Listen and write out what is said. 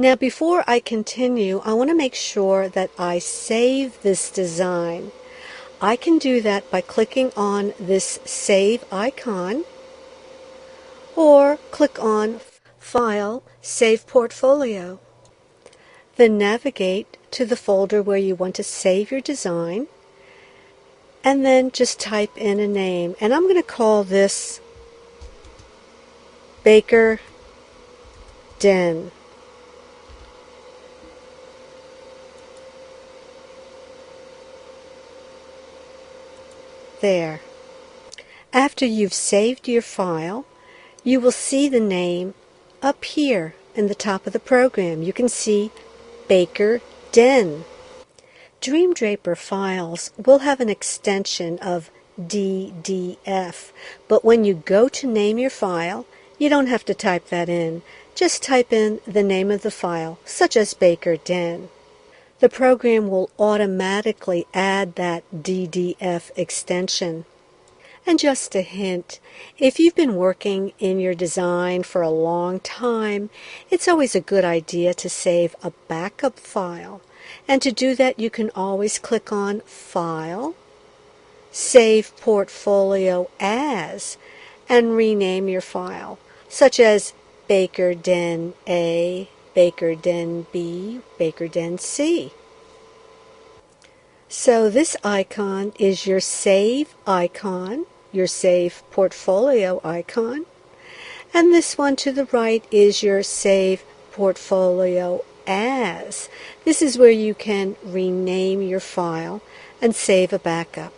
Now before I continue, I want to make sure that I save this design. I can do that by clicking on this Save icon or click on File, Save Portfolio. Then navigate to the folder where you want to save your design and then just type in a name. And I'm going to call this Baker Den. There. After you've saved your file, you will see the name up here in the top of the program. You can see Baker Den. Dreamdraper files will have an extension of DDF, but when you go to name your file, you don't have to type that in. Just type in the name of the file, such as Baker Den. The program will automatically add that DDF extension. And just a hint, if you've been working in your design for a long time, it's always a good idea to save a backup file. And to do that, you can always click on File, Save Portfolio As, and rename your file, such as Baker Den A, Baker Den B, Baker Den C. So this icon is your Save icon, your Save Portfolio icon, and this one to the right is your Save Portfolio As. This is where you can rename your file and save a backup.